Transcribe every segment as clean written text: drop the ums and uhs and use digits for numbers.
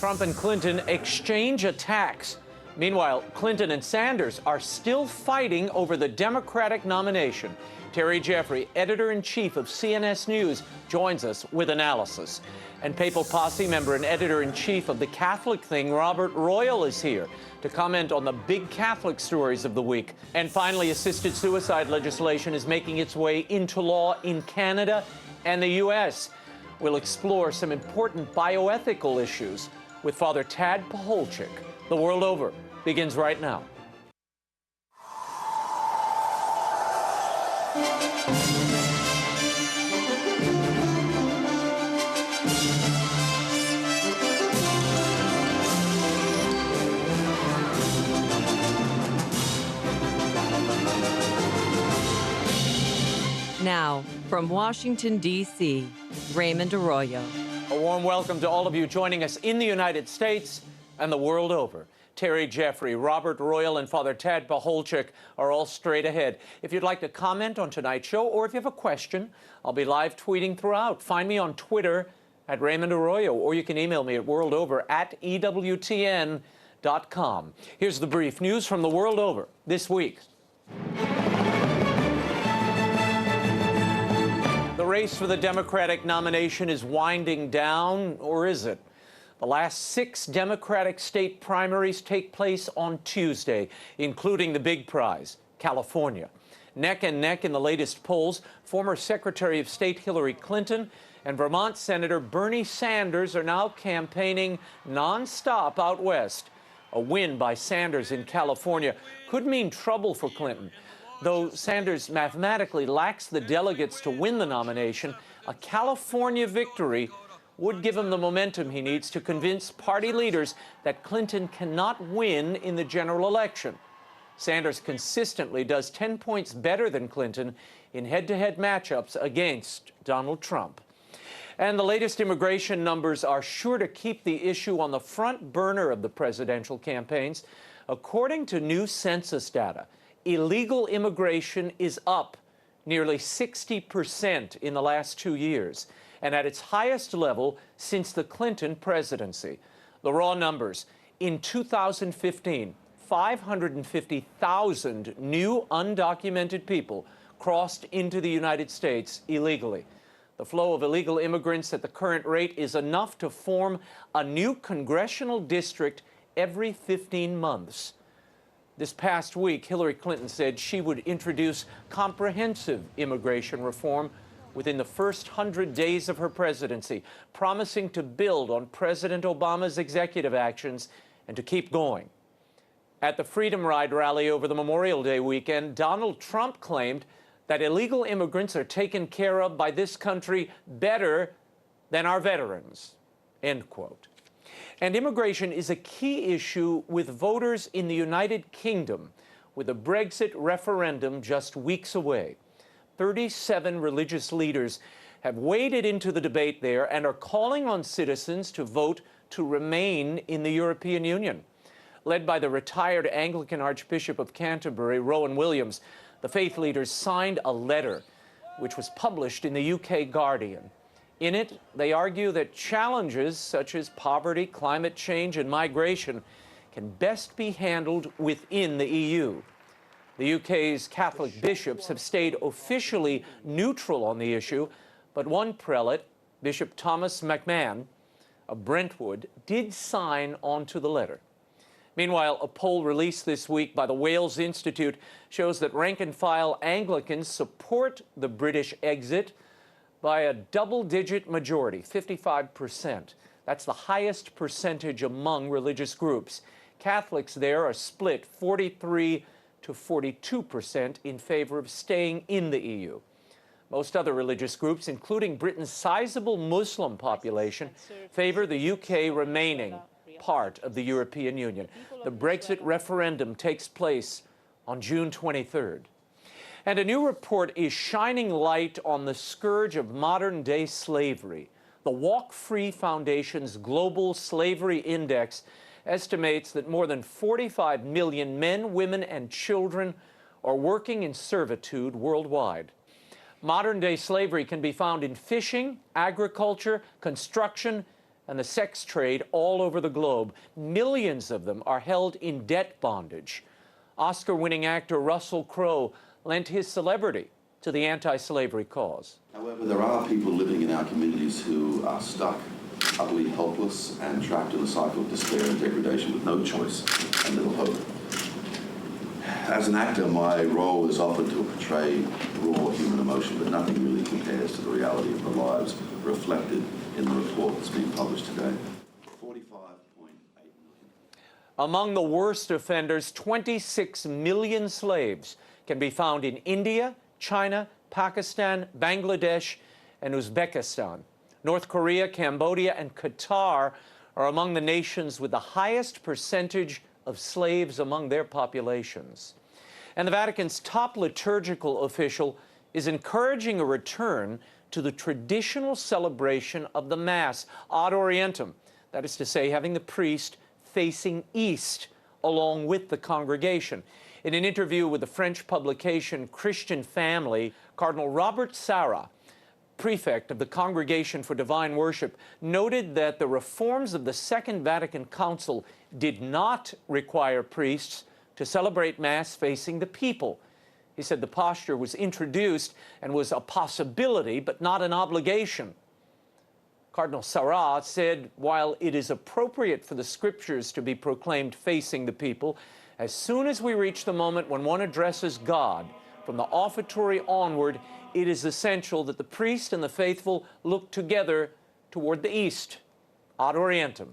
Trump and Clinton exchange attacks. Meanwhile, Clinton and Sanders are still fighting over the Democratic nomination. Terry Jeffrey, editor-in-chief of CNS News, joins us with analysis. And Papal Posse member and editor-in-chief of The Catholic Thing, Robert Royal, is here to comment on the big Catholic stories of the week. And finally, assisted suicide legislation is making its way into law in Canada and the U.S. We'll explore some important bioethical issues with Father TAD PACHOLCZYK. The World Over begins right now. Now, from Washington, D.C., Raymond Arroyo. A warm welcome to all of you joining us in the United States and the world over. Terry Jeffrey, Robert Royal, and Father TAD PACHOLCZYK are all straight ahead. If you'd like to comment on tonight's show, or if you have a question, I'll be live tweeting throughout. Find me on Twitter at Raymond Arroyo, or you can email me at worldover@ewtn.com. Here's the brief news from the world over this week. The race for the Democratic nomination is winding down, or is it? The last 6 Democratic state primaries take place on Tuesday, including the big prize, California. Neck and neck in the latest polls, former Secretary of State Hillary Clinton and Vermont Senator Bernie Sanders are now campaigning nonstop out west. A win by Sanders in California could mean trouble for Clinton. Though Sanders mathematically lacks the delegates to win the nomination, a California victory would give him the momentum he needs to convince party leaders that Clinton cannot win in the general election. Sanders consistently does 10 points better than Clinton in head-to-head matchups against Donald Trump. And the latest immigration numbers are sure to keep the issue on the front burner of the presidential campaigns. According to new census data, illegal immigration is up nearly 60% in the last 2 years, and at its highest level since the Clinton presidency. The raw numbers: in 2015, 550,000 new undocumented people crossed into the United States illegally. The flow of illegal immigrants at the current rate is enough to form a new congressional district every 15 months. This past week, Hillary Clinton said she would introduce comprehensive immigration reform within the first 100 days of her presidency, promising to build on President Obama's executive actions and to keep going. At the Freedom Ride rally over the Memorial Day weekend, Donald Trump claimed that illegal immigrants are taken care of by this country better than our veterans, end quote. And immigration is a key issue with voters in the United Kingdom, with a Brexit referendum just weeks away. 37 religious leaders have waded into the debate there and are calling on citizens to vote to remain in the European Union. Led by the retired Anglican Archbishop of Canterbury, Rowan Williams, the faith leaders signed a letter which was published in the UK Guardian. In it, they argue that challenges such as poverty, climate change, and migration can best be handled within the EU. The UK's Catholic bishops have stayed officially neutral on the issue, but one prelate, Bishop Thomas McMahon of Brentwood, did sign onto the letter. Meanwhile, a poll released this week by the Wales Institute shows that rank-and-file Anglicans support the British exit by a double-digit majority, 55%. That's the highest percentage among religious groups. Catholics there are split 43 to 42% in favor of staying in the EU. Most other religious groups, including Britain's sizable Muslim population, favor the UK remaining part of the European Union. The Brexit referendum takes place on June 23rd. And a new report is shining light on the scourge of modern-day slavery. The Walk Free Foundation's Global Slavery Index estimates that more than 45 million men, women, and children are working in servitude worldwide. Modern-day slavery can be found in fishing, agriculture, construction, and the sex trade all over the globe. Millions of them are held in debt bondage. Oscar-winning actor Russell Crowe lent his celebrity to the anti-slavery cause. However, there are people living in our communities who are stuck, utterly helpless, and trapped in a cycle of despair and degradation with no choice and little hope. As an actor, my role is often to portray raw human emotion, but nothing really compares to the reality of the lives reflected in the report that's being published today. 45.8 million. Among the worst offenders, 26 million slaves can be found in India, China, Pakistan, Bangladesh, and Uzbekistan. North Korea, Cambodia, and Qatar are among the nations with the highest percentage of slaves among their populations. And the Vatican's top liturgical official is encouraging a return to the traditional celebration of the Mass, ad orientem, that is to say, having the priest facing east along with the congregation. In an interview with the French publication Christian Family, Cardinal Robert Sarah, prefect of the Congregation for Divine Worship, noted that the reforms of the Second Vatican Council did not require priests to celebrate Mass facing the people. He said the posture was introduced and was a possibility, but not an obligation. Cardinal Sarah said, while it is appropriate for the scriptures to be proclaimed facing the people, as soon as we reach the moment when one addresses God, from the offertory onward, it is essential that the priest and the faithful look together toward the east, ad orientem.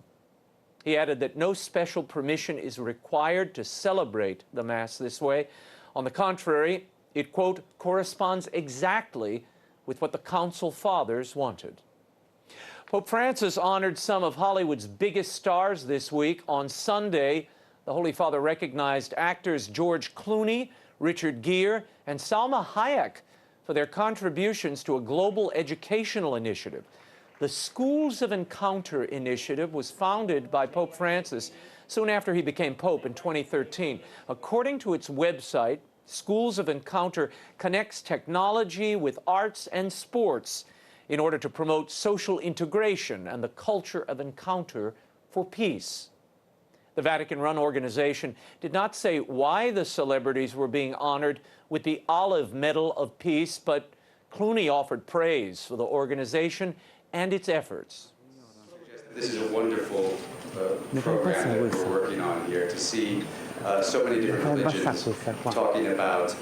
He added that no special permission is required to celebrate the Mass this way. On the contrary, it, quote, corresponds exactly with what the Council Fathers wanted. Pope Francis honored some of Hollywood's biggest stars this week. On Sunday, the Holy Father recognized actors George Clooney, Richard Gere, and Salma Hayek for their contributions to a global educational initiative. The Schools of Encounter initiative was founded by Pope Francis soon after he became Pope in 2013. According to its website, Schools of Encounter connects technology with arts and sports in order to promote social integration and the culture of encounter for peace. The Vatican-run organization did not say why the celebrities were being honored with the Olive Medal of Peace, but Clooney offered praise for the organization and its efforts. This is a wonderful program that we're working on here, to see so many different religions talking about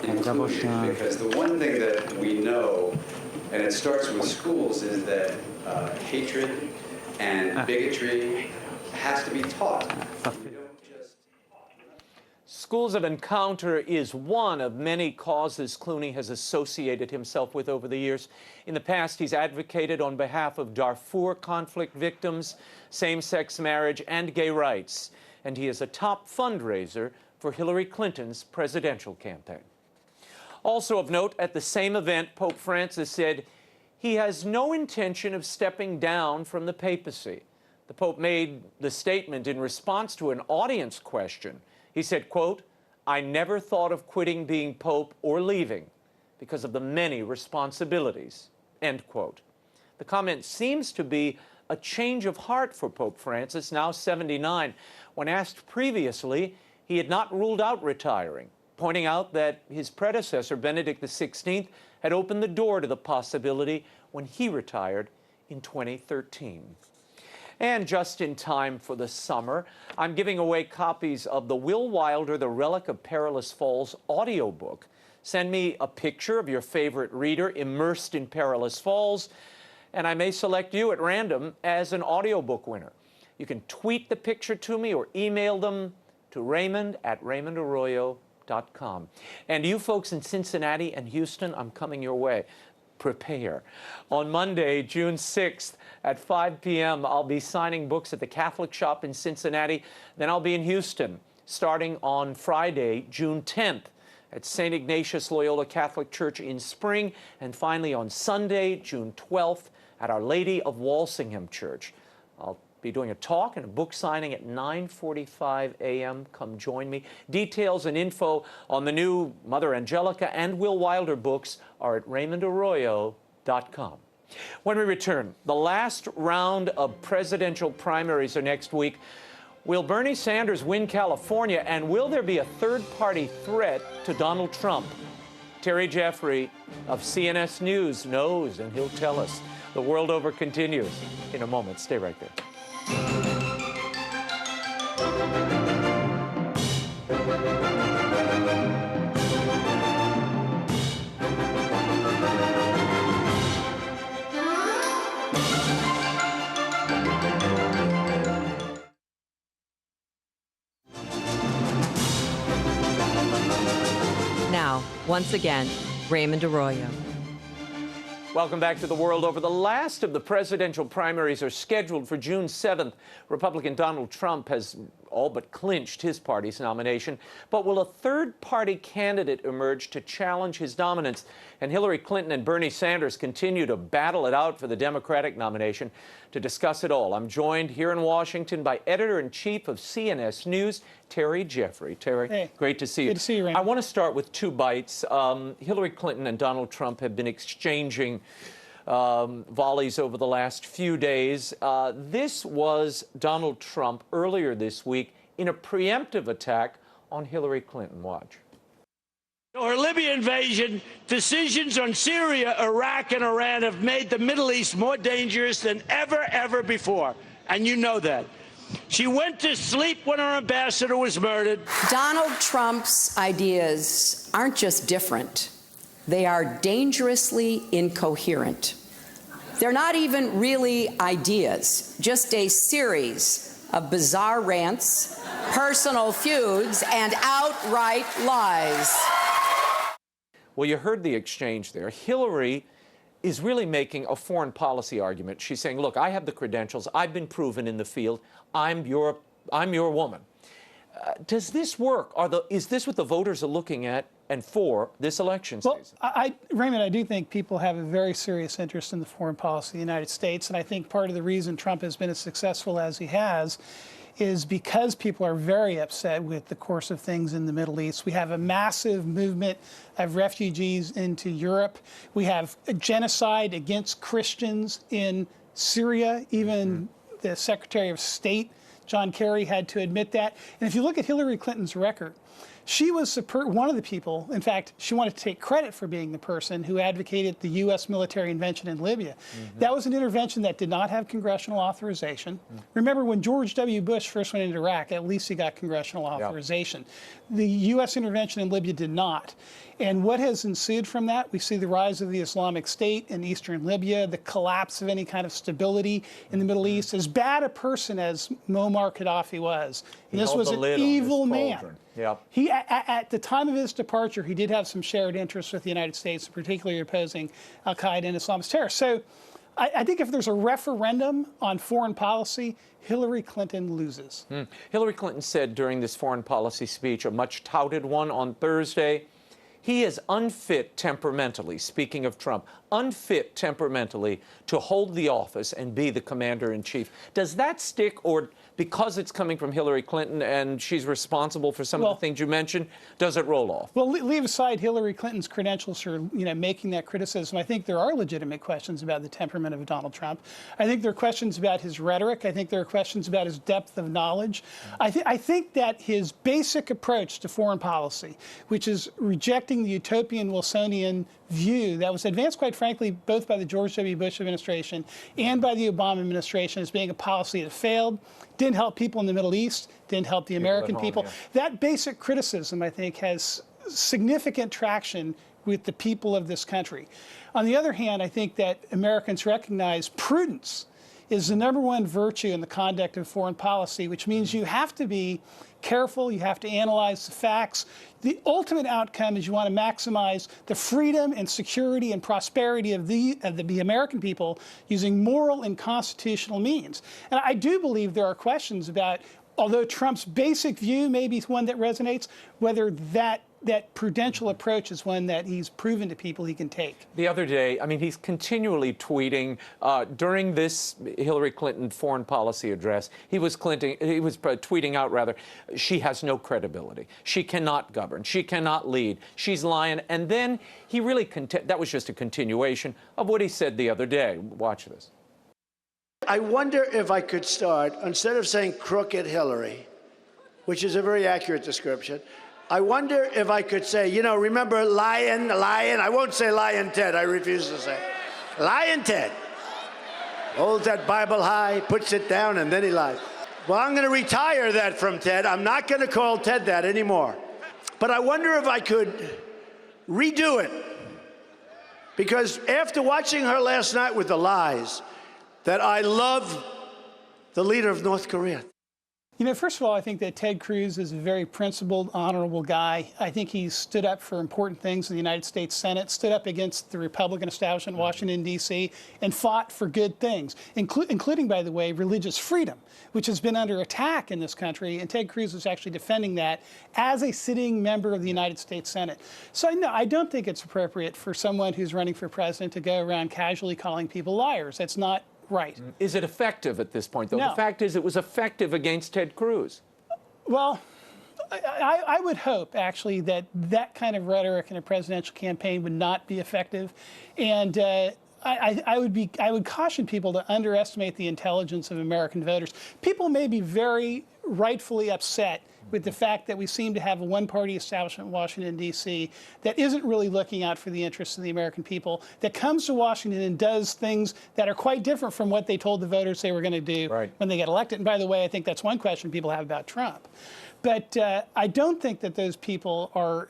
inclusion, because the one thing that we know, and it starts with schools, is that hatred and bigotry has to be taught. Schools of Encounter is one of many causes Clooney has associated himself with over the years. In the past, he's advocated on behalf of Darfur conflict victims, same-sex marriage, and gay rights. And he is a top fundraiser for Hillary Clinton's presidential campaign. Also of note, at the same event, Pope Francis said he has no intention of stepping down from the papacy. The Pope made the statement in response to an audience question. He said, quote, "I never thought of quitting being Pope or leaving because of the many responsibilities," end quote. The comment seems to be a change of heart for Pope Francis, now 79. When asked previously, he had not ruled out retiring, pointing out that his predecessor, Benedict XVI, had opened the door to the possibility when he retired in 2013. And just in time for the summer, I'm giving away copies of the Will Wilder, The Relic of Perilous Falls audiobook. Send me a picture of your favorite reader immersed in Perilous Falls, and I may select you at random as an audiobook winner. You can tweet the picture to me or email them to Raymond@RaymondArroyo.com. And you folks in Cincinnati and Houston, I'm coming your way. Prepare. On Monday, June 6th at 5 p.m., I'll be signing books at the Catholic Shop in Cincinnati. Then I'll be in Houston, starting on Friday, June 10th, at St. Ignatius Loyola Catholic Church in Spring, and finally on Sunday, June 12th, at Our Lady of Walsingham Church. I'll be doing a talk and a book signing at 9:45 a.m. Come join me. Details and info on the new Mother Angelica and Will Wilder books are at RaymondArroyo.com. When we return, the last round of presidential primaries are next week. Will Bernie Sanders win California, and will there be a third-party threat to Donald Trump? Terry Jeffrey of CNS News knows, and he'll tell us. The World Over continues in a moment. Stay right there. Now, once again, Raymond Arroyo. Welcome back to The World Over. The last of the presidential primaries are scheduled for June 7th. Republican Donald Trump has all but clinched his party's nomination. But will a third-party candidate emerge to challenge his dominance? And Hillary Clinton and Bernie Sanders continue to battle it out for the Democratic nomination. To discuss it all, I'm joined here in Washington by Editor-in-Chief of CNS News, Terry Jeffrey. Terry, hey, great to see you. Good to see you, Raymond. I want to start with two bites. Hillary Clinton and Donald Trump have been exchanging volleys over the last few days. This was Donald Trump earlier this week in a preemptive attack on Hillary Clinton. Watch. Our Libya invasion, decisions on Syria, Iraq, and Iran have made the Middle East more dangerous than ever before. And you know that. She went to sleep when our ambassador was murdered. Donald Trump's ideas aren't just different. They are dangerously incoherent. They're not even really ideas, just a series of bizarre rants, personal feuds, and outright lies. Well, you heard the exchange there. Hillary is really making a foreign policy argument. She's saying, look, I have the credentials. I've been proven in the field. I'm your woman. Does this work? Is this what the voters are looking at and for this election season? Well, Raymond, I do think people have a very serious interest in the foreign policy of the United States. And I think part of the reason Trump has been as successful as he has is because people are very upset with the course of things in the Middle East. We have a massive movement of refugees into Europe. We have a genocide against Christians in Syria. Even the Secretary of State, John Kerry, had to admit that. And if you look at Hillary Clinton's record, she was one of the people, in fact, she wanted to take credit for being the person who advocated the U.S. military intervention in Libya. That was an intervention that did not have congressional authorization. Remember, when George W. Bush first went into Iraq, at least he got congressional authorization. The U.S. intervention in Libya did not. And what has ensued from that? We see the rise of the Islamic State in eastern Libya, the collapse of any kind of stability in the Middle East. As bad a person as Muammar Gaddafi was, and this was an evil man. He, at the time of his departure, he did have some shared interests with the United States, particularly opposing al-Qaeda and Islamist terror. So I think if there's a referendum on foreign policy, Hillary Clinton loses. Hillary Clinton said during this foreign policy speech, a much touted one on Thursday, he is unfit temperamentally, speaking of Trump, unfit temperamentally to hold the office and be the commander-in-chief. Does that stick, or because it's coming from Hillary Clinton and she's responsible for some of the things you mentioned, does it roll off? Well, leave aside Hillary Clinton's credentials for making that criticism. I think there are legitimate questions about the temperament of Donald Trump. I think there are questions about his rhetoric. I think there are questions about his depth of knowledge. I think that his basic approach to foreign policy, which is rejecting the utopian Wilsonian view that was advanced, quite frankly, both by the George W. Bush administration and by the Obama administration as being a policy that failed, didn't help people in the Middle East, didn't help the American people. That basic criticism, I think, has significant traction with the people of this country. On the other hand, I think that Americans recognize prudence is the #1 virtue in the conduct of foreign policy, which means you have to be careful, you have to analyze the facts. The ultimate outcome is you want to maximize the freedom and security and prosperity of the American people using moral and constitutional means. And I do believe there are questions about, although Trump's basic view may be one that resonates, whether that that prudential approach is one that he's proven to people he can take. The other day, I mean, he's continually tweeting during this Hillary Clinton foreign policy address. He was tweeting out rather, she has no credibility. She cannot govern. She cannot lead. She's lying. And then he really that was just a continuation of what he said the other day. Watch this. I wonder if I could start, instead of saying crooked Hillary, which is a very accurate description, I wonder if I could say, you know, remember Lion, I won't say Lion Ted, I refuse to say it. Lion Ted holds that Bible high, puts it down, and then he lies. Well, I'm going to retire that from Ted. I'm not going to call Ted that anymore. But I wonder if I could redo it. Because after watching her last night with the lies, that I love the leader of North Korea. You know, first of all, I think that Ted Cruz is a very principled, honorable guy. I think he's stood up for important things in the United States Senate, stood up against the Republican establishment in Washington, D.C., and fought for good things, including, by the way, religious freedom, which has been under attack in this country. And Ted Cruz is actually defending that as a sitting member of the United States Senate. So, no, I don't think it's appropriate for someone who's running for president to go around casually calling people liars. That's not right. Is it effective at this point, though? No. The fact is it was effective against Ted Cruz. Well, I would hope, actually, that that kind of rhetoric in a presidential campaign would not be effective. And I would caution people to underestimate the intelligence of American voters. People may be very rightfully upset with the fact that we seem to have a one-party establishment in Washington, D.C. that isn't really looking out for the interests of the American people, that comes to Washington and does things that are quite different from what they told the voters they were going to do when they get elected. And by the way, I think that's one question people have about Trump. But I don't think that those people are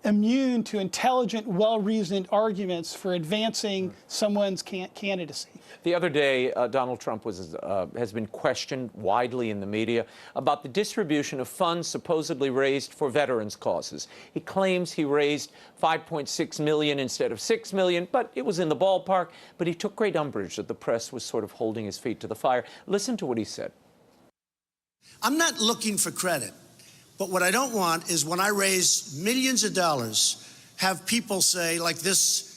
immune to intelligent, well-reasoned arguments for advancing someone's candidacy. The other day, Donald Trump has been questioned widely in the media about the distribution of funds supposedly raised for veterans' causes. He claims he raised $5.6 million instead of $6 million, but it was in the ballpark. But he took great umbrage that the press was sort of holding his feet to the fire. Listen to what he said. I'm not looking for credit, but what I don't want is when I raise millions of dollars, have people say, like this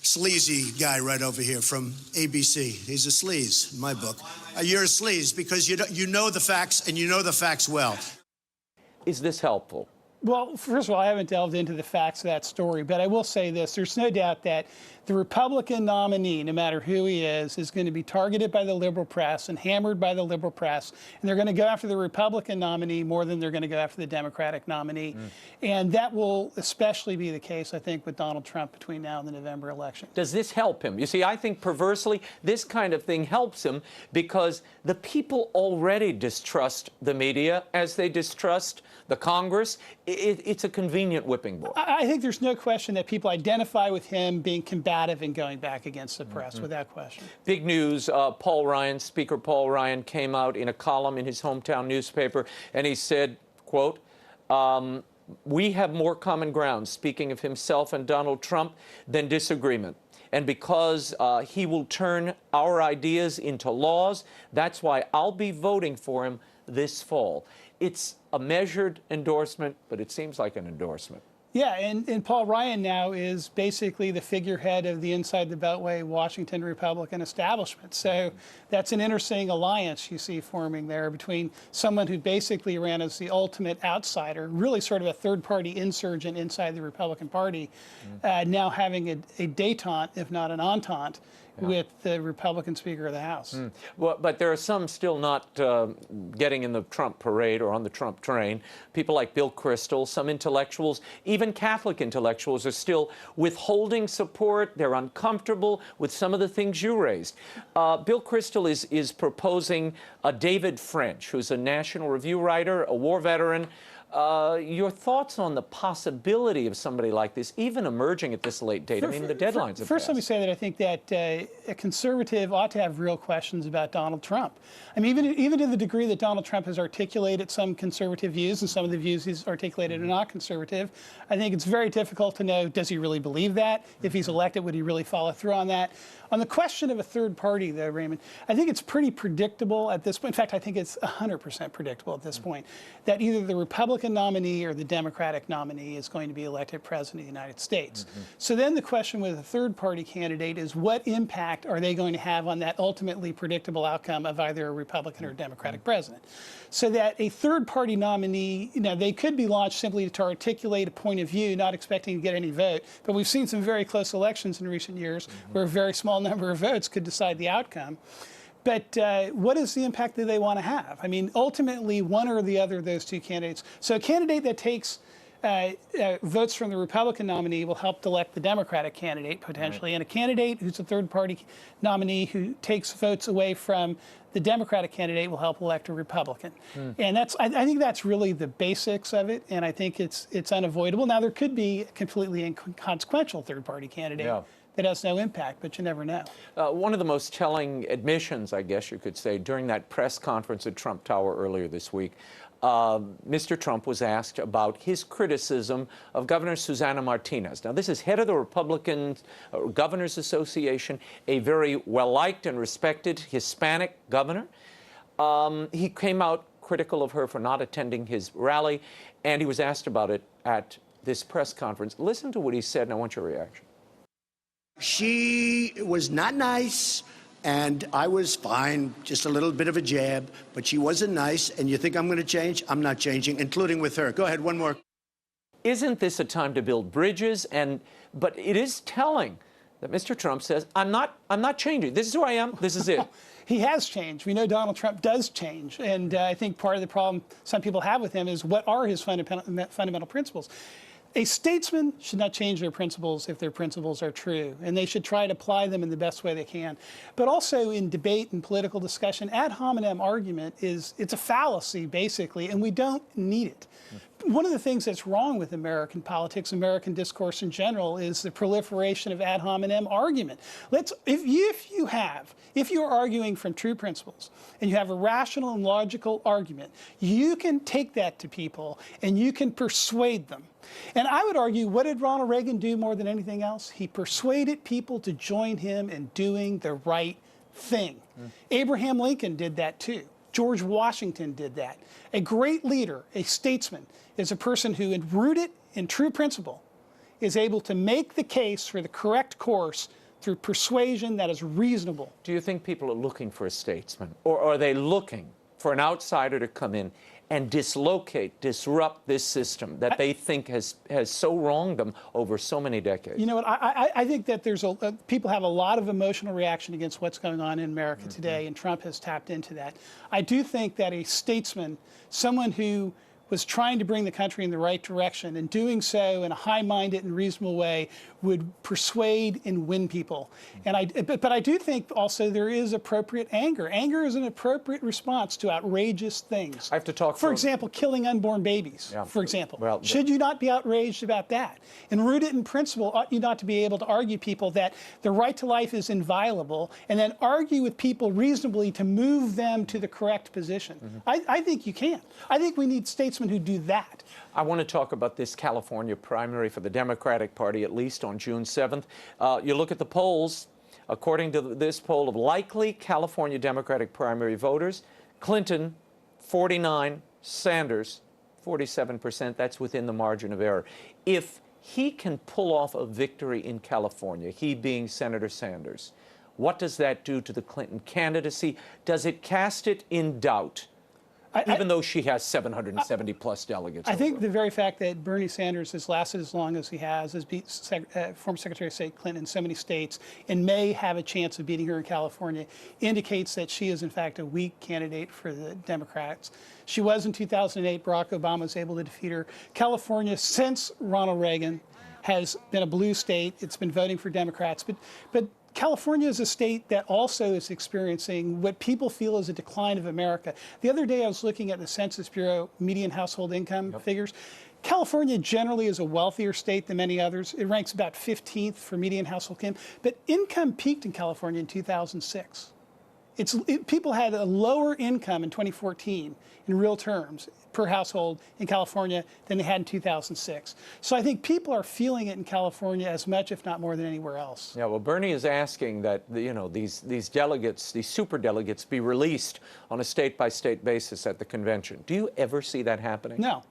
sleazy guy right over here from ABC. He's a sleaze in my book. You're a sleaze because you know the facts, and you know the facts well. Is this helpful? Well, first of all, I haven't delved into the facts of that story, but I will say this. There's no doubt that the Republican nominee, no matter who he is going to be targeted by the liberal press and hammered by the liberal press, and they're going to go after the Republican nominee more than they're going to go after the Democratic nominee. And that will especially be the case, I think, with Donald Trump between now and the November election. Does this help him? You see, I think perversely, this kind of thing helps him because the people already distrust the media as they distrust the Congress. It's a convenient whipping boy. I think there's no question that people identify with him being combative and going back against the press, without question. Big news, Paul Ryan, Speaker Paul Ryan, came out in a column in his hometown newspaper, and he said, quote, we have more common ground, speaking of himself and Donald Trump, than disagreement. And because he will turn our ideas into laws, that's why I'll be voting for him this fall. It's a measured endorsement, but it seems like an endorsement. Yeah, and Paul Ryan now is basically the figurehead of the Inside the Beltway Washington Republican establishment. So that's an interesting alliance you see forming there between someone who basically ran as the ultimate outsider, really sort of a third-party insurgent inside the Republican Party, now having a détente, if not an entente, with the Republican Speaker of the House. Well, but there are some still not getting in the Trump parade or on the Trump train. People like Bill Kristol, some intellectuals, even Catholic intellectuals, are still withholding support. They're uncomfortable with some of the things you raised. Bill Kristol is proposing David French, who's a National Review writer, a war veteran. Your thoughts on the possibility of somebody like this even emerging at this late date? I mean, the deadlines have First, passed. let me say that I think that a conservative ought to have real questions about Donald Trump. I mean, even to the degree that Donald Trump has articulated some conservative views, and some of the views he's articulated are not conservative, I think it's very difficult to know, does he really believe that? If he's elected, would he really follow through on that? On the question of a third party, though, Raymond, I think it's pretty predictable at this point. In fact, I think it's 100% predictable at this point that either the Republican Republican nominee or the Democratic nominee is going to be elected president of the United States. So then the question with a third-party candidate is what impact are they going to have on that ultimately predictable outcome of either a Republican or a Democratic president? So that a third-party nominee, they could be launched simply to articulate a point of view, not expecting to get any vote. But we've seen some very close elections in recent years where a very small number of votes could decide the outcome. But what is the impact that they want to have? I mean, ultimately, one or the other of those two candidates. So a candidate that takes votes from the Republican nominee will help elect the Democratic candidate, potentially. And a candidate who's a third-party nominee who takes votes away from the Democratic candidate will help elect a Republican. And I think that's really the basics of it, and I think it's unavoidable. Now, there could be a completely inconsequential third-party candidate that has no impact, but you never know. One of the most telling admissions, I guess you could say, during that press conference at Trump Tower earlier this week, Mr. Trump was asked about his criticism of Governor Susana Martinez. Now, this is head of the Republican Governors Association, a very well-liked and respected Hispanic governor. He came out critical of her for not attending his rally, and he was asked about it at this press conference. Listen to what he said, and I want your reaction. She was not nice, and I was fine, just a little bit of a jab, but she wasn't nice, and you think I'm going to change? I'm not changing, including with her. Go ahead, one more. Isn't this a time to build bridges? But it is telling that Mr. Trump says, I'm not changing. This is who I am. This is it. He has changed. We know Donald Trump does change. And I think part of the problem some people have with him is what are his fundamental principles? A statesman should not change their principles if their principles are true, and they should try to apply them in the best way they can. But also in debate and political discussion, ad hominem argument it's a fallacy, basically, and we don't need it. One of the things that's wrong with American politics, American discourse in general, is the proliferation of ad hominem argument. If you're arguing from true principles and you have a rational and logical argument, you can take that to people and you can persuade them. And I would argue, what did Ronald Reagan do more than anything else? He persuaded people to join him in doing the right thing. Abraham Lincoln did that too. George Washington did that. A great leader, a statesman, is a person who, rooted in true principle, is able to make the case for the correct course through persuasion that is reasonable. Do you think people are looking for a statesman, or are they looking for an outsider to come in and disrupt this system that they think has so wronged them over so many decades? You know what? I think that people have a lot of emotional reaction against what's going on in America today, and Trump has tapped into that. I do think that a statesman, someone who was trying to bring the country in the right direction and doing so in a high-minded and reasonable way, would persuade and win people. But I do think also there is appropriate anger. Anger is an appropriate response to outrageous things. I have to talk for example, killing unborn babies, for example. Well, should you not be outraged about that? And rooted in principle, ought you not to be able to argue people that the right to life is inviolable and then argue with people reasonably to move them to the correct position? I think you can. I think we need statesmen who do that. I want to talk about this California primary for the Democratic Party, at least on June 7th. You look at the polls. According to this poll of likely California Democratic primary voters, Clinton, 49, Sanders, 47%. That's within the margin of error. If he can pull off a victory in California, he being Senator Sanders, what does that do to the Clinton candidacy? Does it cast it in doubt? Even though she has 770-plus delegates. I think the very fact that Bernie Sanders has lasted as long as he has beat former Secretary of State Clinton in so many states, and may have a chance of beating her in California, indicates that she is, in fact, a weak candidate for the Democrats. She was in 2008. Barack Obama was able to defeat her. California, since Ronald Reagan, has been a blue state. It's been voting for Democrats. But California is a state that also is experiencing what people feel is a decline of America. The other day I was looking at the Census Bureau median household income figures. California generally is a wealthier state than many others. It ranks about 15th for median household income, but income peaked in California in 2006. People had a lower income in 2014 in real terms per household in California than they had in 2006. So I think people are feeling it in California as much, if not more, than anywhere else. Yeah, well, Bernie is asking that these delegates, these super delegates, be released on a state-by-state basis at the convention. Do you ever see that happening? No.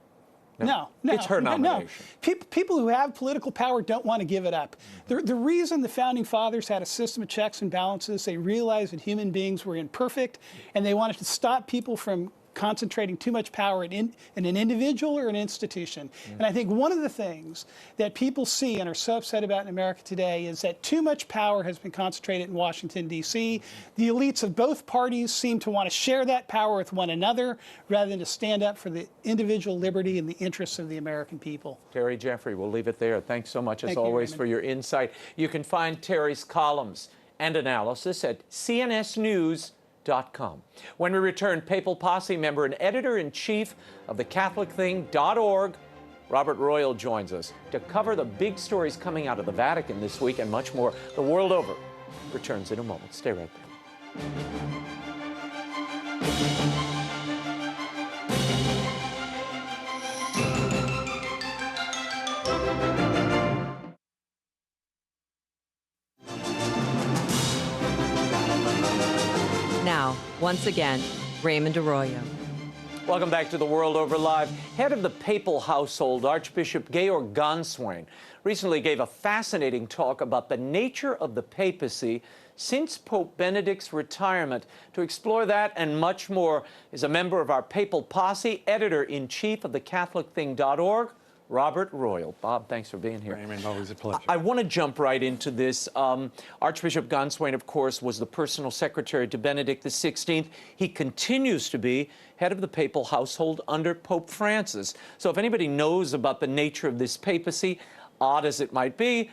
No. It's her nomination. No. People who have political power don't want to give it up. The reason the Founding Fathers had a system of checks and balances, they realized that human beings were imperfect, and they wanted to stop people from concentrating too much power in an individual or an institution. And I think one of the things that people see and are so upset about in America today is that too much power has been concentrated in Washington, D.C. The elites of both parties seem to want to share that power with one another rather than to stand up for the individual liberty and the interests of the American people. Terry Jeffrey, we'll leave it there. Thanks so much, as Thank you, always, Raymond. for your insight. You can find Terry's columns and analysis at cnsnews.com. When we return, Papal Posse member and editor-in-chief of the CatholicThing.org, Robert Royal, joins us to cover the big stories coming out of the Vatican this week and much more. The World Over returns in a moment. Stay right there. Now, once again, Raymond Arroyo. Welcome back to the World Over Live. Head of the papal household, Archbishop Georg Ganswein, recently gave a fascinating talk about the nature of the papacy since Pope Benedict's retirement. To explore that and much more is a member of our Papal Posse, editor-in-chief of the CatholicThing.org, Robert Royal. Bob, thanks for being here. Raymond, always a pleasure. I want to jump right into this. Archbishop Ganswein, of course, was the personal secretary to Benedict XVI. He continues to be head of the papal household under Pope Francis. So if anybody knows about the nature of this papacy, odd as it might be,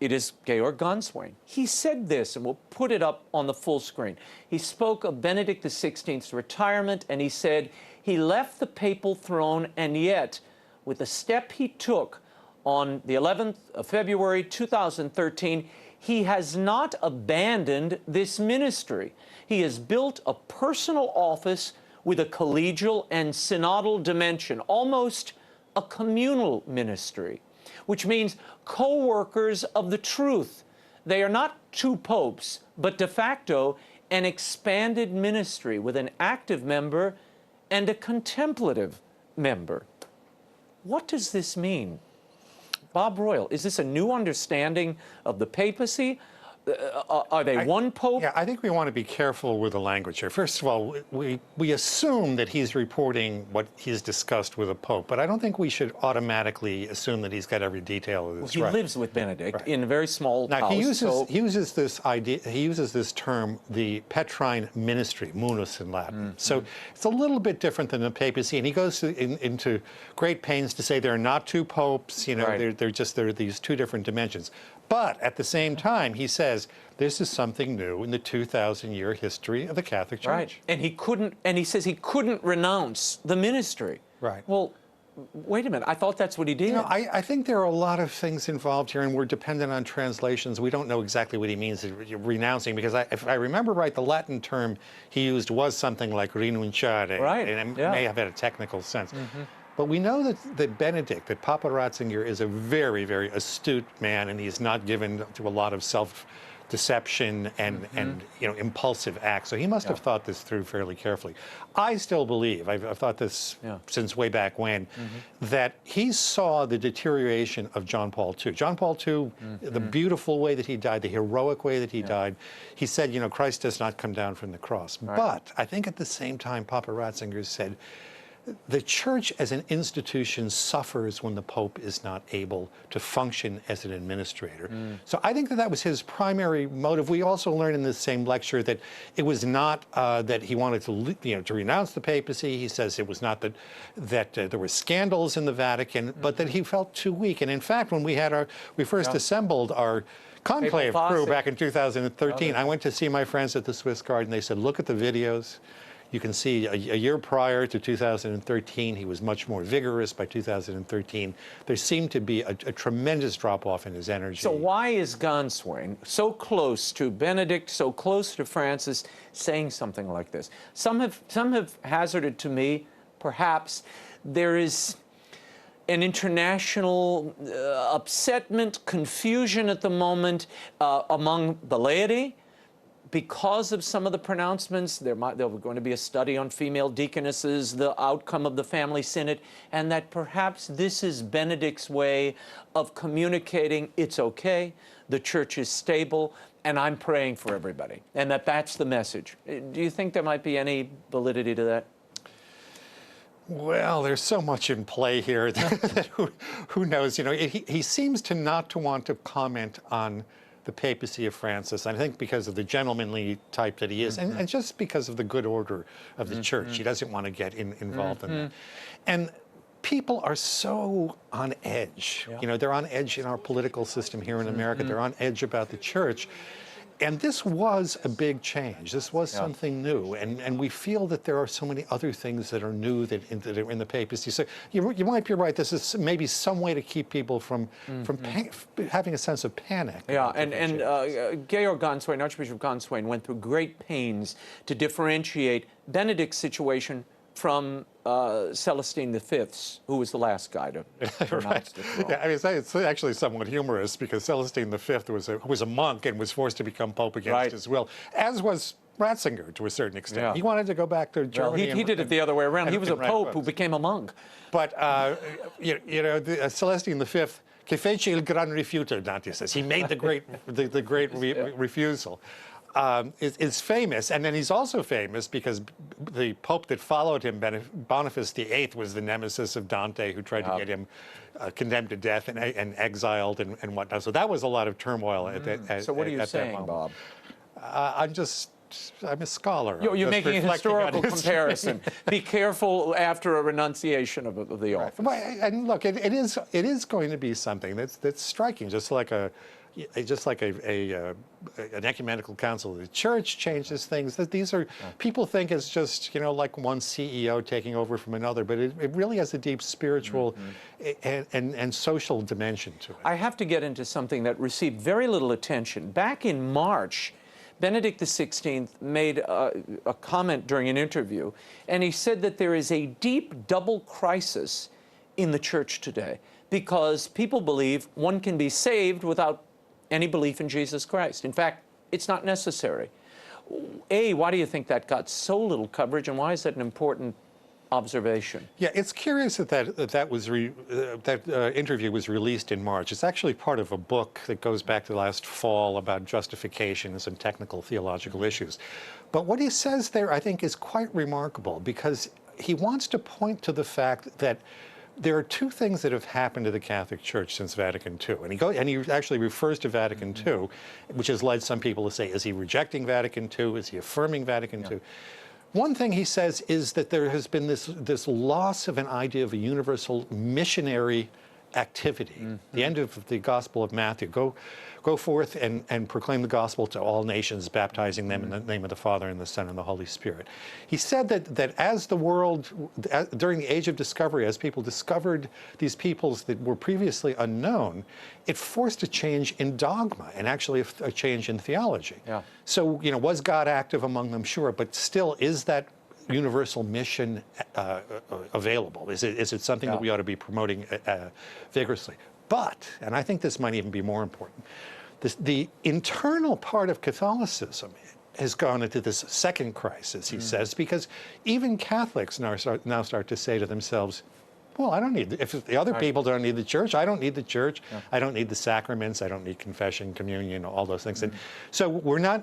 it is Georg Ganswein. He said this, and we'll put it up on the full screen. He spoke of Benedict XVI's retirement, and he said, he left the papal throne, and yet, with the step he took on the 11th of February 2013, he has not abandoned this ministry. He has built a personal office with a collegial and synodal dimension, almost a communal ministry, which means co-workers of the truth. They are not two popes, but de facto an expanded ministry with an active member and a contemplative member. What does this mean? Bob Royal, is this a new understanding of the papacy? Are they one pope? Yeah, I think we want to be careful with the language here. First of all, we assume that he's reporting what he's discussed with a pope, but I don't think we should automatically assume that he's got every detail of this. Well, he lives with Benedict in a very small now, house. He uses this idea. He uses this term, the Petrine ministry, munus in Latin. So it's a little bit different than the papacy, and he goes into great pains to say there are not two popes. You know, there are these two different dimensions. But at the same time, he says this is something new in the 2,000-year history of the Catholic Church. Right, and he says he couldn't renounce the ministry. Right. Well, wait a minute. I thought that's what he did. You know, I think there are a lot of things involved here, and we're dependent on translations. We don't know exactly what he means renouncing, because if I remember right, the Latin term he used was something like renunciare, right. And it may have had a technical sense. But we know that Benedict, that Papa Ratzinger, is a very, very astute man, and he's not given to a lot of self-deception and you know, impulsive acts. So he must have thought this through fairly carefully. I still believe, I've thought this since way back when, that he saw the deterioration of John Paul II. John Paul II, the beautiful way that he died, the heroic way that he died, he said, you know, Christ does not come down from the cross. Right. But I think at the same time, Papa Ratzinger said, the Church as an institution suffers when the Pope is not able to function as an administrator. So I think that was his primary motive. We also learned in this same lecture that it was not that he wanted to renounce the papacy. He says it was not that there were scandals in the Vatican, but that he felt too weak. And in fact, when we first assembled our conclave crew back in 2013, I went to see my friends at the Swiss Guard, and they said, look at the videos. You can see a year prior to 2013, he was much more vigorous. By 2013, there seemed to be a tremendous drop-off in his energy. So why is Ganswein so close to Benedict, so close to Francis, saying something like this? Some have hazarded to me, perhaps, there is an international upsetment, confusion at the moment among the laity, because of some of the pronouncements, there was going to be a study on female deaconesses, the outcome of the family synod, and that perhaps this is Benedict's way of communicating it's okay, the church is stable, and I'm praying for everybody, and that's the message. Do you think there might be any validity to that? Well, there's so much in play here that who knows? You know, he seems to not to want to comment on the papacy of Francis, I think because of the gentlemanly type that he is, and just because of the good order of the church. He doesn't want to get involved in that. And people are so on edge. You know, they're on edge in our political system here in America. They're on edge about the church. And this was a big change. This was something new. And we feel that there are so many other things that are new that are in the papacy. So you might be right. This is maybe some way to keep people from having a sense of panic. Yeah, and Georg Gonswein, Archbishop Gonswein, went through great pains to differentiate Benedict's situation from Celestine V's, who was the last guy to pronounce it wrong. Yeah, I mean, it's actually somewhat humorous because Celestine V was a monk and was forced to become pope against his will, as was Ratzinger to a certain extent. Yeah. He wanted to go back to Germany. Well, he did it the other way around. He was a pope who became a monk. But, you know, Celestine V, che fece il gran rifiuto, Dante says. He made the great, the great refusal. Is famous, and then he's also famous because the pope that followed him, Boniface VIII, was the nemesis of Dante, who tried to get him condemned to death and exiled and whatnot. So that was a lot of turmoil at that. So what are you saying, Bob? I'm a scholar. You're making a historical comparison. Be careful after a renunciation of the office. Well, and look, it is going to be something that's striking, just like an ecumenical council. The church changes things. That these are people think it's just, you know, like one CEO taking over from another, but it really has a deep spiritual and social dimension to it. I have to get into something that received very little attention. Back in March, Benedict XVI made a comment during an interview, and he said that there is a deep double crisis in the church today because people believe one can be saved without any belief in Jesus Christ. In fact, it's not necessary. Why do you think that got so little coverage, and why is that an important observation? Yeah, it's curious that interview was released in March. It's actually part of a book that goes back to last fall about justifications and technical theological issues. But what he says there, I think, is quite remarkable because he wants to point to the fact that there are two things that have happened to the Catholic Church since Vatican II. And he actually refers to Vatican II, which has led some people to say, is he rejecting Vatican II? Is he affirming Vatican II? One thing he says is that there has been this loss of an idea of a universal missionary activity. The end of the Gospel of Matthew. Go forth and proclaim the gospel to all nations, baptizing them in the name of the Father and the Son and the Holy Spirit. He said that as the world, during the age of discovery, as people discovered these peoples that were previously unknown, it forced a change in dogma and actually a change in theology. Yeah. So, you know, was God active among them? Sure, but still, is that universal mission available? Is it something that we ought to be promoting vigorously? But, and I think this might even be more important, the internal part of Catholicism has gone into this second crisis, he says, because even Catholics now start to say to themselves, well, I don't need, if the other people don't need the church, I don't need the church, I don't need the sacraments, I don't need confession, communion, all those things. And so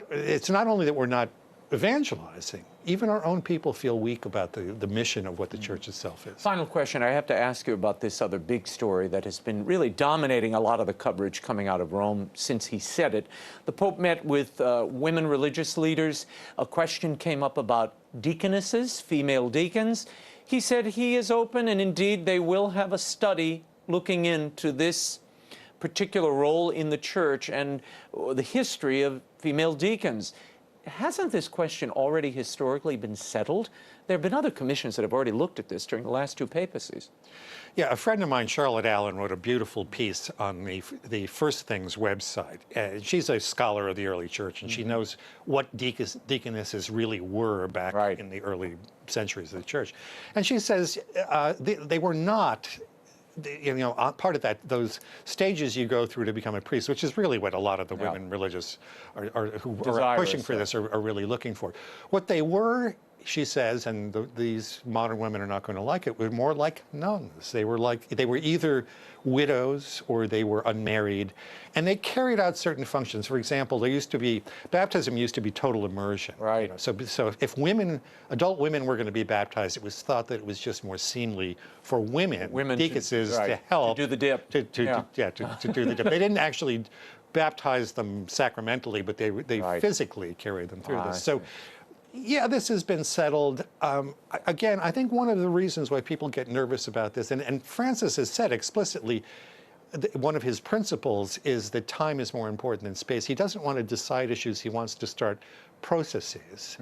it's not only that we're not evangelizing, even our own people feel weak about the mission of what the church itself is. Final question. I have to ask you about this other big story that has been really dominating a lot of the coverage coming out of Rome since he said it. The Pope met with women religious leaders. A question came up about deaconesses, female deacons. He said he is open, and indeed they will have a study looking into this particular role in the church and the history of female deacons. Hasn't this question already historically been settled? There have been other commissions that have already looked at this during the last two papacies. Yeah, a friend of mine, Charlotte Allen, wrote a beautiful piece on the First Things website. She's a scholar of the early church, and she knows what deaconesses really were back in the early centuries of the church. And she says they were not part of that, those stages you go through to become a priest, which is really what a lot of the women religious who are pushing for this are really looking for. What they were, she says, and these modern women are not going to like it, were more like nuns. They were either widows or they were unmarried, and they carried out certain functions. For example, baptism used to be total immersion. Right. So if adult women were going to be baptized, it was thought that it was just more seemly for women deaconesses to help to do the dip. To do the dip. They didn't actually baptize them sacramentally, but they physically carried them through this. So. Yeah, this has been settled. Again, I think one of the reasons why people get nervous about this, and Francis has said explicitly, one of his principles is that time is more important than space. He doesn't want to decide issues. He wants to start processes.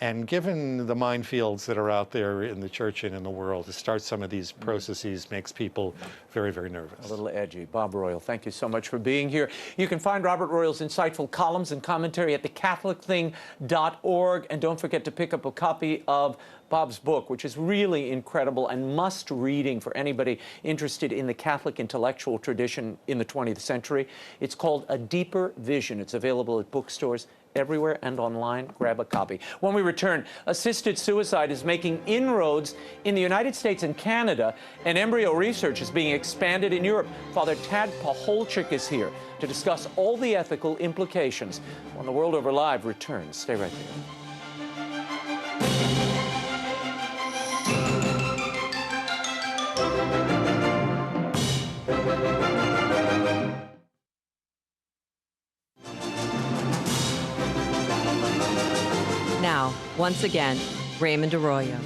And given the minefields that are out there in the church and in the world, to start some of these processes makes people very, very nervous. A little edgy. Bob Royal, thank you so much for being here. You can find Robert Royal's insightful columns and commentary at thecatholicthing.org. And don't forget to pick up a copy of Bob's book, which is really incredible and must-reading for anybody interested in the Catholic intellectual tradition in the 20th century. It's called A Deeper Vision. It's available at bookstores everywhere and online. Grab a copy. When we return, assisted suicide is making inroads in the United States and Canada, and embryo research is being expanded in Europe. Father TAD PACHOLCZYK is here to discuss all the ethical implications when the World Over Live returns. Stay right there. Now, once again, Raymond Arroyo.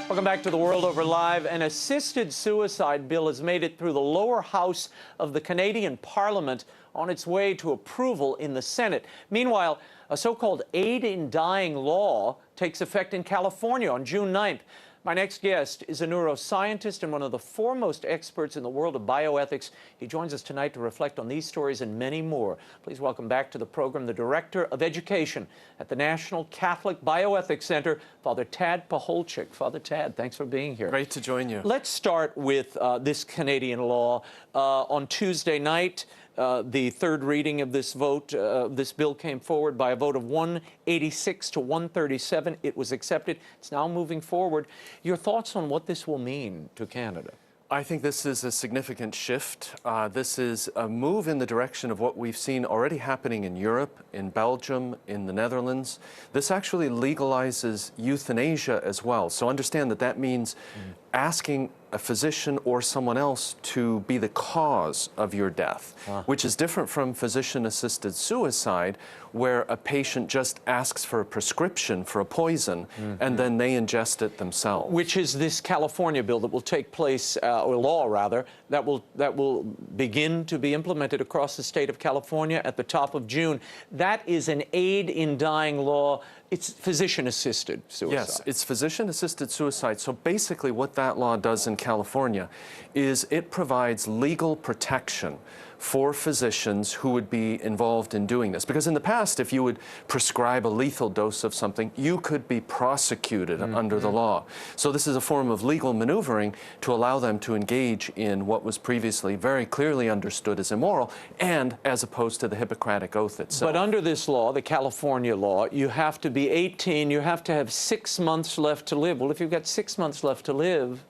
Welcome back to the World Over Live. An assisted suicide bill has made it through the lower house of the Canadian Parliament on its way to approval in the Senate. Meanwhile, a so-called aid in dying law takes effect in California on June 9th. My next guest is a neuroscientist and one of the foremost experts in the world of bioethics. He joins us tonight to reflect on these stories and many more. Please welcome back to the program the Director of Education at the National Catholic Bioethics Center, Father TAD PACHOLCZYK. Father TAD, thanks for being here. Great to join you. Let's start with this Canadian law. On Tuesday night, the third reading of this vote, this bill came forward by a vote of 186 to 137. It was accepted. It's now moving forward. Your thoughts on what this will mean to Canada? I think this is a significant shift. This is a move in the direction of what we've seen already happening in Europe, in Belgium, in the Netherlands. This actually legalizes euthanasia as well. So understand that that means asking a physician or someone else to be the cause of your death, which is different from physician-assisted suicide, where a patient just asks for a prescription for a poison and then they ingest it themselves. Which is this California bill that will take place, or law rather, that will begin to be implemented across the state of California at the top of June. That is an aid in dying law. It's physician-assisted suicide. Yes, it's physician-assisted suicide. So basically what that law does in California is it provides legal protection for physicians who would be involved in doing this. Because in the past, if you would prescribe a lethal dose of something, you could be prosecuted under the law. So this is a form of legal maneuvering to allow them to engage in what was previously very clearly understood as immoral, and as opposed to the Hippocratic Oath itself. But under this law, the California law, you have to be 18, you have to have 6 months left to live. Well, if you've got 6 months left to live,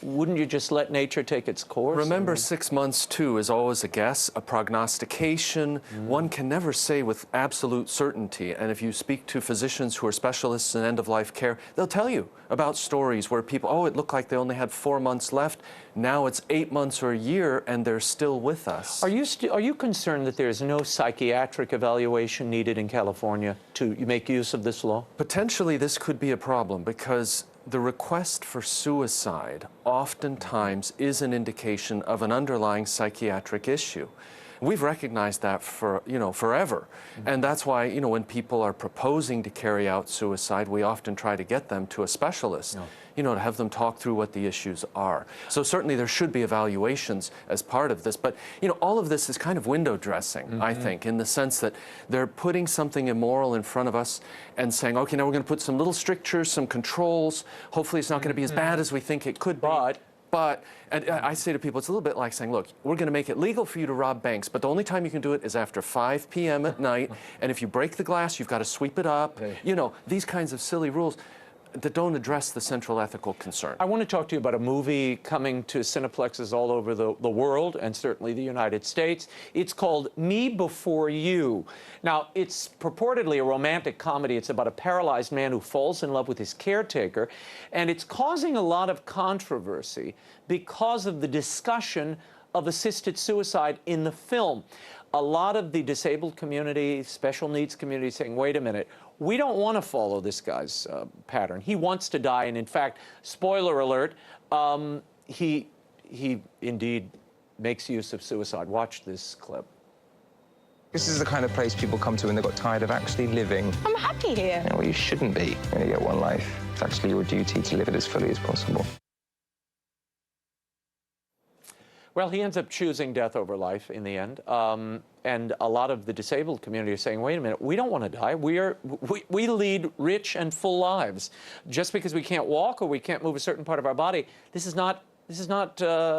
wouldn't you just let nature take its course? Remember, 6 months, too, is always a guess, a prognostication. One can never say with absolute certainty. And if you speak to physicians who are specialists in end-of-life care, they'll tell you about stories where people, oh, it looked like they only had 4 months left. Now it's 8 months or a year, and they're still with us. Are you concerned that there's no psychiatric evaluation needed in California to make use of this law? Potentially, this could be a problem, because the request for suicide oftentimes is an indication of an underlying psychiatric issue. We've recognized that for, forever. And that's why, when people are proposing to carry out suicide, we often try to get them to a specialist, to have them talk through what the issues are. So certainly there should be evaluations as part of this. But, all of this is kind of window dressing, I think, in the sense that they're putting something immoral in front of us and saying, okay, now we're going to put some little strictures, some controls. Hopefully it's not going to be as bad as we think it could be. But But and I say to people, it's a little bit like saying, look, we're going to make it legal for you to rob banks, but the only time you can do it is after 5 p.m. at night. And if you break the glass, you've got to sweep it up. You know, these kinds of silly rules that don't address the central ethical concern. I want to talk to you about a movie coming to cineplexes all over the world, and certainly the United States. It's called Me Before You. Now, it's purportedly a romantic comedy. It's about a paralyzed man who falls in love with his caretaker, and it's causing a lot of controversy because of the discussion of assisted suicide in the film. A lot of the disabled community, special needs community saying, wait a minute, we don't want to follow this guy's pattern. He wants to die, and in fact, spoiler alert, he indeed makes use of suicide. Watch this clip. This is the kind of place people come to when they've got tired of actually living. I'm happy here. Well, you shouldn't be. You only get one life. It's actually your duty to live it as fully as possible. Well, he ends up choosing death over life in the end. And a lot of the disabled community are saying, wait a minute, we don't want to die. We lead rich and full lives. Just because we can't walk or we can't move a certain part of our body, this is not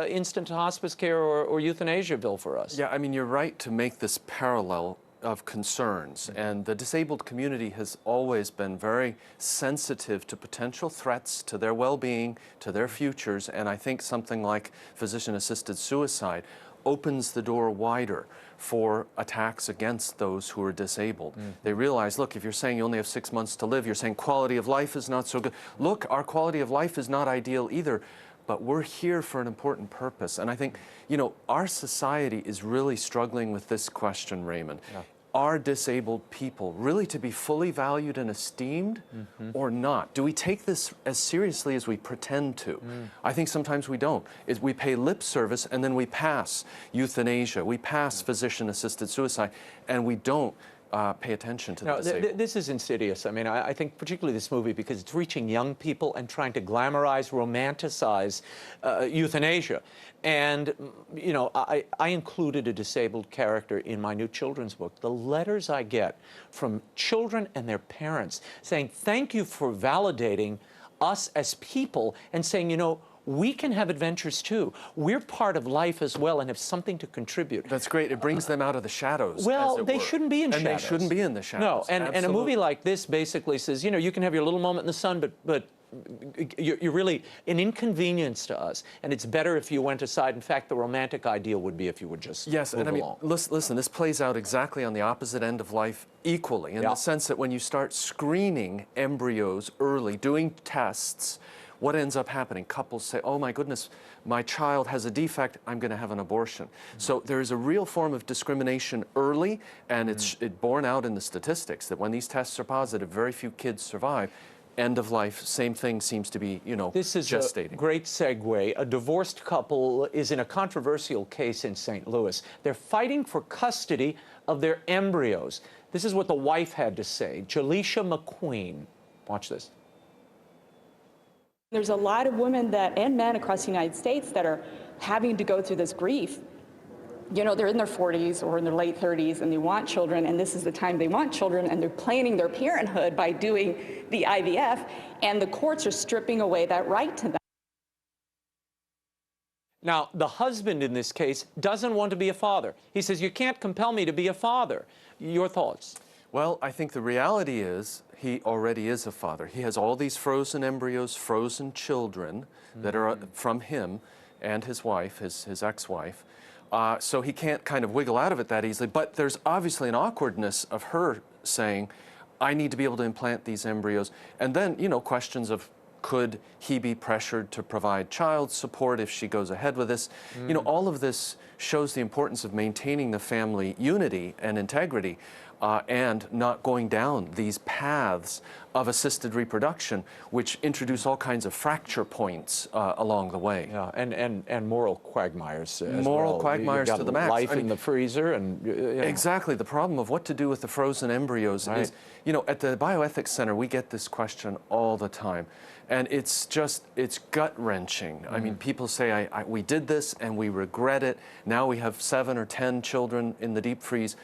instant hospice care or euthanasia bill for us. Yeah, I mean, you're right to make this parallel of concerns, and the disabled community has always been very sensitive to potential threats to their well-being, to their futures, and I think something like physician-assisted suicide opens the door wider for attacks against those who are disabled. They realize, look, if you're saying you only have 6 months to live, you're saying quality of life is not so good. Look, our quality of life is not ideal either, but we're here for an important purpose. And I think, you know, our society is really struggling with this question, Raymond. Yeah. Are disabled people really to be fully valued and esteemed or not? Do we take this as seriously as we pretend to? I think sometimes we don't. We pay lip service and then we pass euthanasia, we pass physician-assisted suicide, and we don't pay attention to the disabled. This is insidious. I mean, I think particularly this movie because it's reaching young people and trying to glamorize, romanticize euthanasia. And, you know, I included a disabled character in my new children's book. The letters I get from children and their parents saying, thank you for validating us as people and saying, you know, we can have adventures too. We're part of life as well and have something to contribute. That's great. It brings them out of the shadoes. Well, they shouldn't be in shadows. And they shouldn't be in the shadows. No, and a movie like this basically says, you know, you can have your little moment in the sun, but you're really an inconvenience to us, and it's better if you went aside. In fact, the romantic ideal would be if you would just move and I mean, along. Listen, this plays out exactly on the opposite end of life equally, in the sense that when you start screening embryos early, doing tests, what ends up happening? Couples say, oh my goodness, my child has a defect, I'm going to have an abortion. So there is a real form of discrimination early, and it's borne out in the statistics that when these tests are positive, very few kids survive. End of life, same thing seems to be, you know, this is gestating. A great segue. A divorced couple is in a controversial case in St. Louis. They're fighting for custody of their embryos. This is what the wife had to say. Jaleisha McQueen. Watch this. There's a lot of women and men across the United States that are having to go through this grief. You know, they're in their 40s or in their late 30s and they want children, and this is the time they want children, and they're planning their parenthood by doing the IVF, and the courts are stripping away that right to them. Now, the husband in this case doesn't want to be a father. He says, you can't compel me to be a father. Your thoughts? Well, I think the reality is he already is a father. He has all these frozen embryos, frozen children that are from him and his wife, his ex-wife. So he can't kind of wiggle out of it that easily. But there's obviously an awkwardness of her saying, I need to be able to implant these embryos. And then, you know, questions of could he be pressured to provide child support if she goes ahead with this? You know, all of this shows the importance of maintaining the family unity and integrity and not going down these paths of assisted reproduction, which introduce all kinds of fracture points along the way. Yeah, and moral quagmires as moral well. quagmires to the max. Life in the freezer and... You know. Exactly. The problem of what to do with the frozen embryos is, you know, at the Bioethics Center, we get this question all the time. And it's gut-wrenching. I mean, people say, we did this and we regret it. Now we have 7 or 10 children in the deep freeze.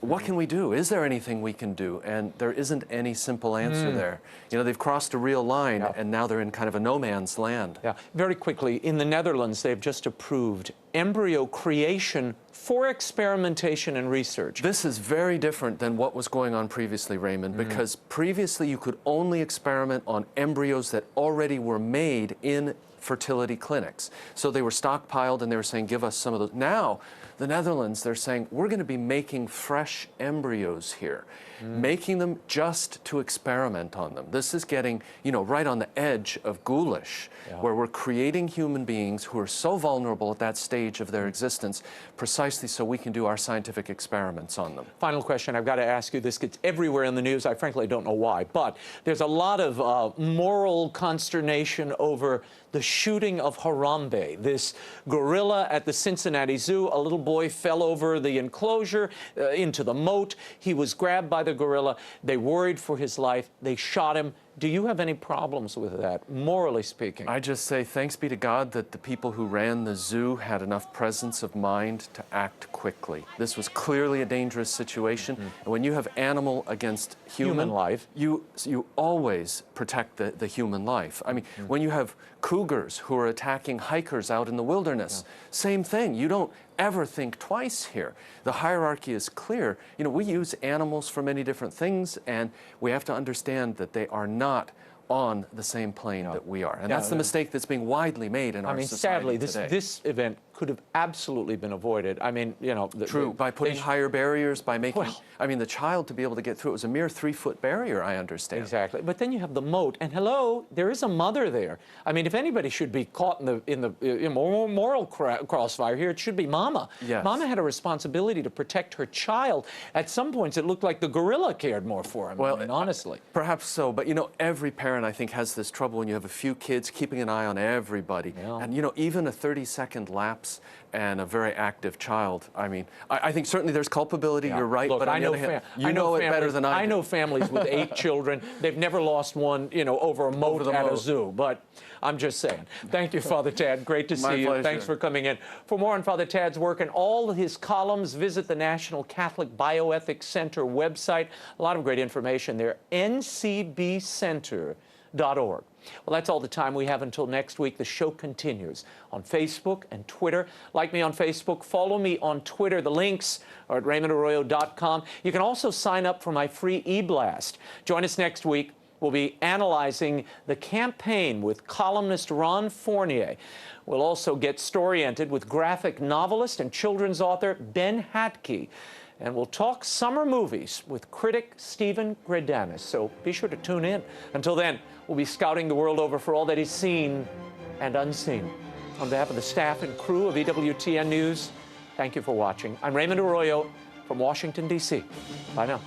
What can we do? Is there anything we can do? And there isn't any simple answer there. You know, they've crossed a real line, and now they're in kind of a no man's land. Yeah. Very quickly, in the Netherlands, they've just approved embryo creation for experimentation and research. This is very different than what was going on previously, Raymond, because previously you could only experiment on embryos that already were made in fertility clinics. So they were stockpiled and they were saying, give us some of those. Now, the Netherlands, they're saying, we're going to be making fresh embryos here, making them just to experiment on them. This is getting, you know, right on the edge of ghoulish, where we're creating human beings who are so vulnerable at that stage of their existence, precisely so we can do our scientific experiments on them. Final question, I've got to ask you, this gets everywhere in the news. I frankly don't know why, but there's a lot of moral consternation over the shooting of Harambe, this gorilla at the Cincinnati Zoo. A little boy fell over the enclosure into the moat. He was grabbed by the gorilla. They worried for his life. They shot him. Do you have any problems with that, morally speaking? I just say thanks be to God that the people who ran the zoo had enough presence of mind to act quickly. This was clearly a dangerous situation. And when you have animal against human life, you always protect the human life. I mean, when you have cougars who are attacking hikers out in the wilderness, same thing. You don't ever think twice here. The hierarchy is clear. You know, we use animals for many different things, and we have to understand that they are not on the same plane that we are. And that's the mistake that's being widely made in our society today. Sadly, this event could have absolutely been avoided. I mean, you know... True, by putting higher barriers, by making... I mean, the child to be able to get through, it was a mere 3-foot barrier, I understand. Exactly. But then you have the moat, and hello, there is a mother there. I mean, if anybody should be caught in the moral crossfire here, it should be Mama. Yes. Mama had a responsibility to protect her child. At some points, it looked like the gorilla cared more for him, well, I mean, honestly. Perhaps so, but you know, every parent, I think, has this trouble when you have a few kids keeping an eye on everybody. And you know, even a 30-second lapse and a very active child, I mean, I think certainly there's culpability, you're right, Look, but on the other hand, you know it better than I do. I know families with 8 children. They've never lost one, you know, over a moat at a zoo, but I'm just saying. Thank you, Father Tad. Great to see you. Pleasure. Thanks for coming in. For more on Father Tad's work and all his columns, visit the National Catholic Bioethics Center website. A lot of great information there, ncbcenter.org. Well, that's all the time we have until next week. The show continues on Facebook and Twitter. Like me on Facebook, follow me on Twitter. The links are at RaymondArroyo.com. You can also sign up for my free e-blast. Join us next week. We'll be analyzing the campaign with columnist Ron Fournier. We'll also get story-ented with graphic novelist and children's author Ben Hatke. And we'll talk summer movies with critic Stephen Gredanis. So be sure to tune in. Until then, we'll be scouting the world over for all that is seen and unseen. On behalf of the staff and crew of EWTN News, thank you for watching. I'm Raymond Arroyo from Washington, D.C. Bye now.